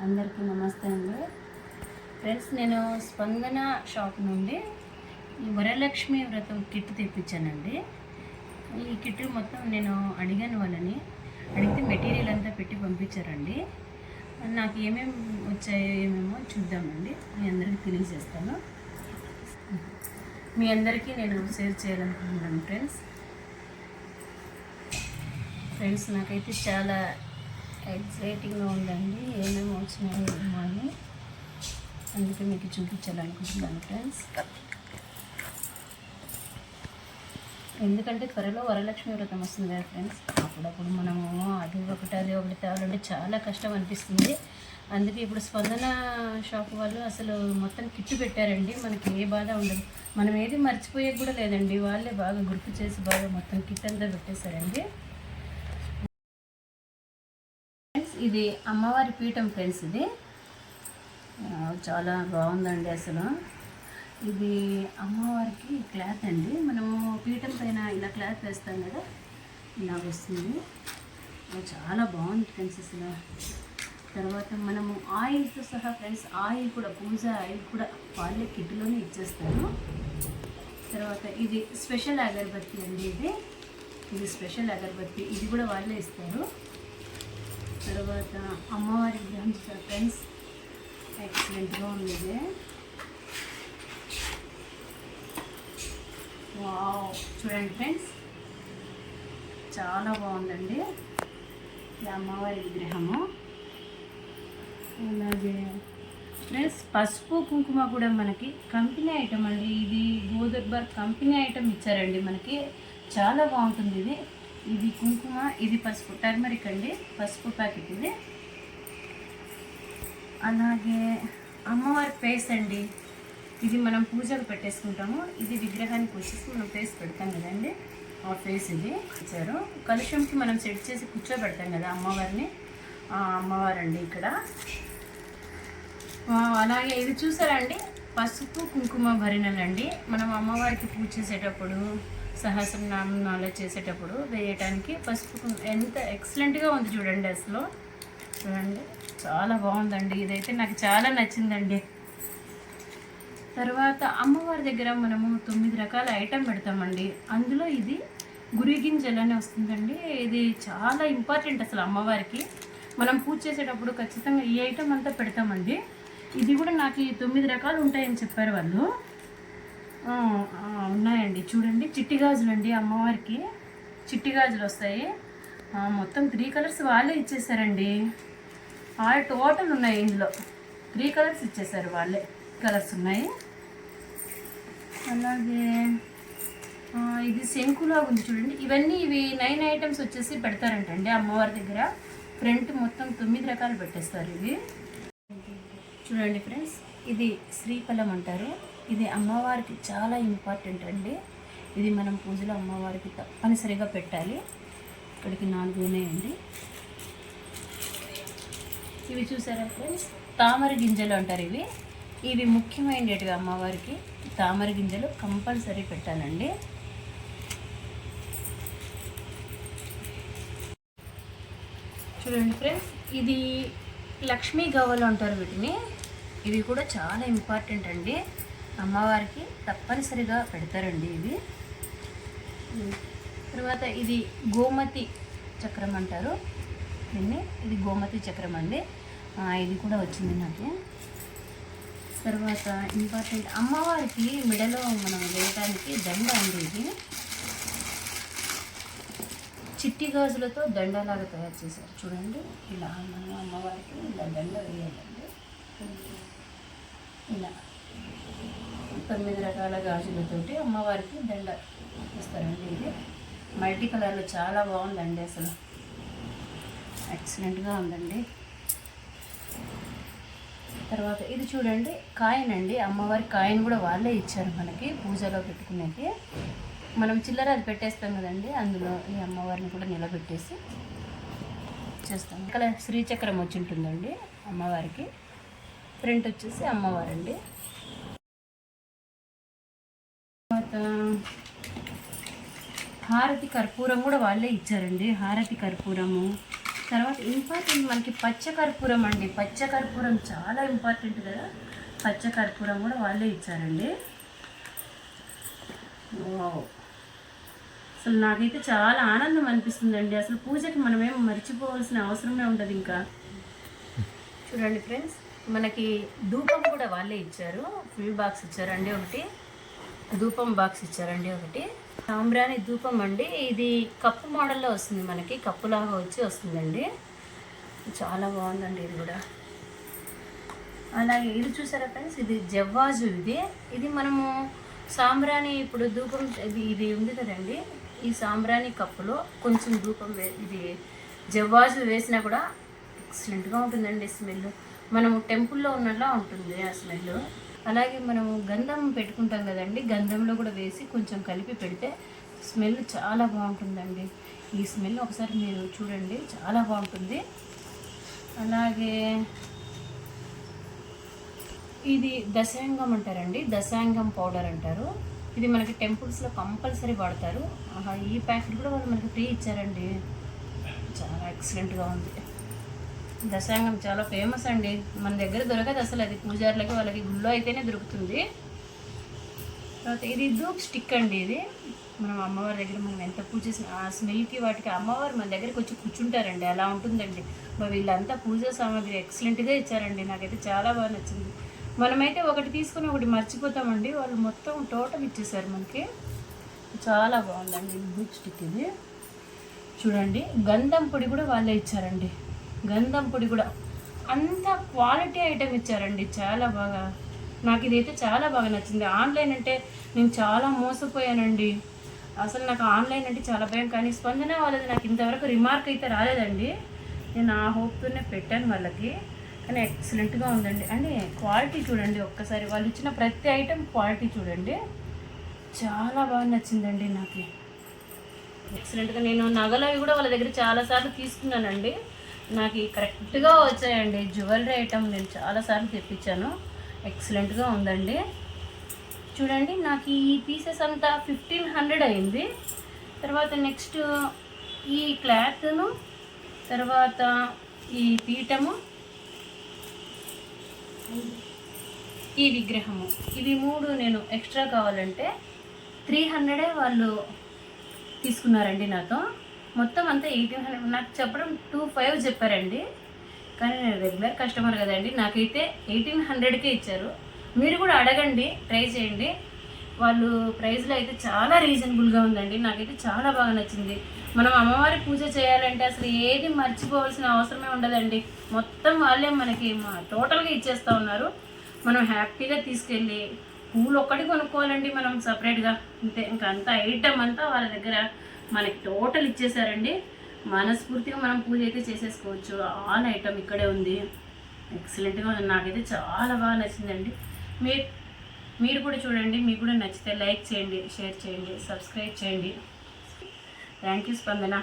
అందరికీ నమస్తే అండి ఫ్రెండ్స్. నేను స్పందన షాప్ నుండి ఈ వరలక్ష్మి వ్రతం కిట్ తెప్పించానండి. ఈ కిట్ మొత్తం నేను అడిగాను వాళ్ళని, అడిగితే మెటీరియల్ అంతా పెట్టి పంపించారండి. నాకు ఏమేమి వచ్చాయో ఏమేమో చూద్దామండి, మీ అందరికీ తెలియజేస్తాను. మీ అందరికీ నేను షేర్ చేయాలనుకుంటున్నాను ఫ్రెండ్స్. నాకైతే చాలా ఎక్సైటింగ్గా ఉందండి, ఏమేమి వచ్చినాయో ఏమో అని, అందుకే మీకు చూపించాలనుకుంటున్నాను ఫ్రెండ్స్. ఎందుకంటే త్వరలో వరలక్ష్మి వ్రతం వస్తుంది కదా ఫ్రెండ్స్. అప్పుడప్పుడు మనము అది ఒకటి తేవాలంటే చాలా కష్టం అనిపిస్తుంది. అందుకే ఇప్పుడు స్పందన షాప్ వాళ్ళు అసలు మొత్తం కిట్టు పెట్టారండి. మనకి ఏ బాధ ఉండదు, మనం ఏది మర్చిపోయే కూడా లేదండి. వాళ్ళే బాగా గుర్తు చేసి బాగా మొత్తం కిట్ అంతా పెట్టేశారండి. ఇది అమ్మవారి పీఠం ఫ్రెండ్స్. ఇది చాలా బాగుందండి అసలు. ఇది అమ్మవారికి క్లాత్ అండి. మనము పీఠం పైన ఇలా క్లాత్ వేస్తాం కదా, ఇలా వస్తుంది. చాలా బాగుంది ఫ్రెండ్స్ అసలు. తర్వాత మనము ఆయిల్తో సహా ఫ్రెండ్స్, ఆయిల్ కూడా పూజ ఆయిల్ కూడా వాళ్ళే కిట్లోనే ఇచ్చేస్తారు. తర్వాత ఇది స్పెషల్ అగరబత్తి అండి. ఇది స్పెషల్ అగరబత్తి, ఇది కూడా వాళ్ళే ఇస్తారు. తర్వాత అమ్మవారి విగ్రహం ఫ్రెండ్స్, ఎక్సలెంట్గా ఉంది. వావ్, చూడండి ఫ్రెండ్స్, చాలా బాగుందండి ఈ అమ్మవారి విగ్రహము. అలాగే ఫ్రెండ్స్, పసుపు కుంకుమ కూడా మనకి కంపెనీ ఐటమ్ అండి. ఇది గోదర్బార్ కంపెనీ ఐటమ్ ఇచ్చారండి మనకి, చాలా బాగుంటుంది. ఇది కుంకుమ, ఇది పసుపు, టర్మరిక్ అండి, పసుపు ప్యాకెట్ ఇది. అలాగే అమ్మవారి ఫేస్ అండి, ఇది మనం పూజకు పెట్టేసుకుంటాము. ఇది విగ్రహానికి వచ్చేసి మనం ఫేస్ పెడతాం కదండి, ఆ ఫేస్ ఇది ఇచ్చారు. కలుషంకి మనం సెట్ చేసి కూర్చోబెడతాం కదా అమ్మవారిని, ఆ అమ్మవారండి ఇక్కడ. అలాగే ఇది చూసారండి, పసుపు కుంకుమ భరిణలండి. మనం అమ్మవారికి పూజ చేసేటప్పుడు, సహస్రనామాలు చేసేటప్పుడు వేయటానికి పసుపు ఎంత ఎక్సలెంట్గా ఉంది చూడండి అసలు. చూడండి, చాలా బాగుందండి. ఇదైతే నాకు చాలా నచ్చిందండి. తర్వాత అమ్మవారి దగ్గర మనము 9 రకాల ఐటెం పెడతామండి. అందులో ఇది గురి గింజలు అని వస్తుందండి. ఇది చాలా ఇంపార్టెంట్ అసలు అమ్మవారికి. మనం పూజ చేసేటప్పుడు ఖచ్చితంగా ఈ ఐటెం అంతా పెడతామండి. ఇది కూడా నాకు ఈ 9 రకాలు ఉంటాయని చెప్పారు వాళ్ళు. ఉన్నాయండి చూడండి, చిట్టి గాజులు అండి. అమ్మవారికి చిట్టి గాజులు వస్తాయి. మొత్తం 3 కలర్స్ వాళ్ళే ఇచ్చేసారండి. టోటల్ ఉన్నాయి ఇందులో 3 కలర్స్ ఇచ్చేసారు వాళ్ళే, కలర్స్ ఉన్నాయి. అలాగే ఇది శంకులా ఉంది చూడండి. ఇవి 9 ఐటమ్స్ వచ్చేసి పెడతారంటండి అమ్మవారి దగ్గర. ఫ్రంట్ మొత్తం 9 రకాలు పెట్టేస్తారు. ఇవి చూడండి ఫ్రెండ్స్, ఇది శ్రీఫలం అంటారు. ఇది అమ్మవారికి చాలా ఇంపార్టెంట్ అండి. ఇది మనం పూజలో అమ్మవారికి తప్పనిసరిగా పెట్టాలి. ఇక్కడికి 4 ఉన్నాయండి. ఇవి చూసారా ఫ్రెండ్స్, తామర గింజలు అంటారు. ఇవి ముఖ్యమైనవి అమ్మవారికి. తామర గింజలు కంపల్సరీ పెట్టాలండి. చూడండి ఫ్రెండ్స్, ఇది లక్ష్మీ గవ్వలు అంటారు వీటిని. ఇవి కూడా చాలా ఇంపార్టెంట్ అండి, అమ్మవారికి తప్పనిసరిగా పెడతారండి ఇవి. తర్వాత ఇది గోమతి చక్రం అంటారు దీన్ని. ఇది గోమతి చక్రం అండి. ఇది కూడా వచ్చింది నాకు. తర్వాత ఇంపార్టెంట్ అమ్మవారికి మెడలో మనం వేయడానికి దండ అండి. ఇది చిట్టి గాజులతో దండలాగా తయారు చేశారు చూడండి. ఇలా మనం అమ్మవారికి ఇలా దండ వేయాలండి. ఇలా 9 రకాల గాజులతోటి అమ్మవారికి దండ ఇస్తారండి. ఇది మల్టీ కలర్లో చాలా బాగుందండి అసలు, ఎక్సలెంట్గా ఉందండి. తర్వాత ఇది చూడండి, కాయిన్ అండి. అమ్మవారి కాయిన్ కూడా వాళ్ళే ఇచ్చారు మనకి పూజలో పెట్టుకునేది. మనం చిల్లర అది పెట్టేస్తాం కదండి, అందులో ఈ అమ్మవారిని కూడా నిలబెట్టేసి చేస్తాం. ఇక్కడ శ్రీచక్రం వచ్చి ఉంటుందండి అమ్మవారికి. ఫ్రంట్ వచ్చేసి అమ్మవారండి. తర్వాత హారతి కర్పూరం కూడా వాళ్ళే ఇచ్చారండి. హారతి కర్పూరము, తర్వాత ఇంపార్టెంట్ మనకి పచ్చకర్పూరం అండి. పచ్చకర్పూరం చాలా ఇంపార్టెంట్ కదా. పచ్చకర్పూరం కూడా వాళ్ళే ఇచ్చారండి. అసలు నాకైతే చాలా ఆనందం అనిపిస్తుందండి. అసలు పూజకి మనమేం మర్చిపోవాల్సిన అవసరమే ఉండదు. ఇంకా చూడండి ఫ్రెండ్స్, మనకి ధూపం కూడా వాళ్ళే ఇచ్చారు. ఫుల్ బాక్స్ ఇచ్చారండి. ఒకటి ధూపం బాక్స్ ఇచ్చారండి. ఒకటి సాంబ్రాణి ధూపం అండి. ఇది కప్పు మోడల్లో వస్తుంది, మనకి కప్పులాగా వస్తుందండి. చాలా బాగుందండి ఇది కూడా. అలాగే ఇది చూసారా ఫ్రెండ్స్, ఇది జవ్వాజు. ఇది మనము సాంబ్రాణి ఇప్పుడు ధూపం ఇది ఉంది కదండి. ఈ సాంబ్రాణి కప్పులో కొంచెం ధూపం ఇది జవ్వాజు వేసినా కూడా ఎక్సలెంట్గా ఉంటుందండి. స్మెల్ మనము టెంపుల్లో ఉన్నలా ఉంటుంది ఆ స్మెల్. అలాగే మనము గంధం పెట్టుకుంటాం కదండి, గంధంలో కూడా వేసి కొంచెం కలిపి పెడితే స్మెల్ చాలా బాగుంటుందండి. ఈ స్మెల్ ఒకసారి మీరు చూడండి, చాలా బాగుంటుంది. అలాగే ఇది దశాంగం అంటారండి, దశాంగం పౌడర్ అంటారు. ఇది మనకి టెంపుల్స్లో కంపల్సరీ వాడతారు. ఈ ప్యాకెట్ కూడా వాళ్ళు మనకి ఫ్రీ ఇచ్చారండి. చాలా ఎక్సలెంట్గా ఉంది. దశాంగం చాలా ఫేమస్ అండి, మన దగ్గర దొరకదు అసలు. అది పూజారులకి వాళ్ళకి గుళ్ళో అయితేనే దొరుకుతుంది. తర్వాత ఇది ధూప్ స్టిక్ అండి. ఇది మనం అమ్మవారి దగ్గర మనం ఎంత పూజ చేసిన ఆ స్మెల్కి వాటికి అమ్మవారు మన దగ్గరికి వచ్చి కూర్చుంటారండి. అలా ఉంటుందండి. వీళ్ళంతా పూజా సామాగ్రి ఎక్సలెంట్గా ఇచ్చారండి. నాకైతే చాలా బాగా నచ్చింది. మనమైతే ఒకటి తీసుకొని ఒకటి మర్చిపోతామండి, వాళ్ళు మొత్తం టోటల్ ఇచ్చేసారు మనకి. చాలా బాగుందండి ధూప్ స్టిక్. ఇది చూడండి, గంధం పొడి కూడా వాళ్ళే ఇచ్చారండి. గంధం పొడి కూడా అంత క్వాలిటీ ఐటెం ఇచ్చారండి. చాలా బాగా, నాకు ఇదైతే చాలా బాగా నచ్చింది. ఆన్లైన్ అంటే నేను చాలా మోసపోయానండి. అసలు నాకు ఆన్లైన్ అంటే చాలా భయం. కానీ స్పందన వాళ్ళది నాకు ఇంతవరకు రిమార్క్ అయితే రాలేదండి. నేను ఆ హోప్తోనే పెట్టాను వాళ్ళకి. కానీ ఎక్సలెంట్గా ఉందండి. అంటే క్వాలిటీ చూడండి ఒక్కసారి, వాళ్ళు ఇచ్చిన ప్రతి ఐటెం క్వాలిటీ చూడండి. చాలా బాగా నచ్చిందండి నాకు. ఎక్సలెంట్గా నేను నగలు అవి కూడా వాళ్ళ దగ్గర చాలాసార్లు తీసుకున్నానండి. నాకు కరెక్ట్గా వచ్చాయండి. జ్యువెలరీ ఐటమ్ నేను చాలాసార్లు తెప్పించాను. ఎక్సలెంట్గా ఉందండి. చూడండి, నాకు ఈ పీసెస్ అంతా 1500 అయింది. తర్వాత నెక్స్ట్ ఈ క్లాత్ను, తర్వాత ఈ పీఠము, ఈ విగ్రహము, ఇవి 3 నేను ఎక్స్ట్రా కావాలంటే 300 వాళ్ళు తీసుకున్నారండి నాతో. మొత్తం అంతా 1800. నాకు చెప్పడం 25 చెప్పారండి. కానీ నేను రెగ్యులర్ కస్టమర్ కదండి, నాకైతే 1800కే ఇచ్చారు. మీరు కూడా అడగండి, ట్రై చేయండి. వాళ్ళు ప్రైస్లో అయితే చాలా రీజనబుల్గా ఉందండి. నాకైతే చాలా బాగా నచ్చింది. మనం అమ్మవారి పూజ చేయాలంటే అసలు ఏది మర్చిపోవాల్సిన అవసరమే ఉండదండి. మొత్తం వాళ్ళే మనకి టోటల్గా ఇచ్చేస్తూ ఉన్నారు. మనం హ్యాపీగా తీసుకెళ్ళి పూలు ఒక్కటి కొనుక్కోవాలండి మనం సపరేట్గా, అంతే. ఇంకా అంతా ఐటమ్ అంతా వాళ్ళ దగ్గర మనకి టోటల్ ఇచ్చేసారండి. మనస్ఫూర్తిగా మనం పూజ అయితే చేసేసుకోవచ్చు. ఆల్ ఐటమ్ ఇక్కడే ఉంది. ఎక్సలెంట్గా ఉంది. నాకైతే చాలా బాగా నచ్చిందండి. మీరు కూడా చూడండి. మీకు కూడా నచ్చితే లైక్ చేయండి, షేర్ చేయండి, సబ్స్క్రైబ్ చేయండి. థ్యాంక్ యూ స్పందన.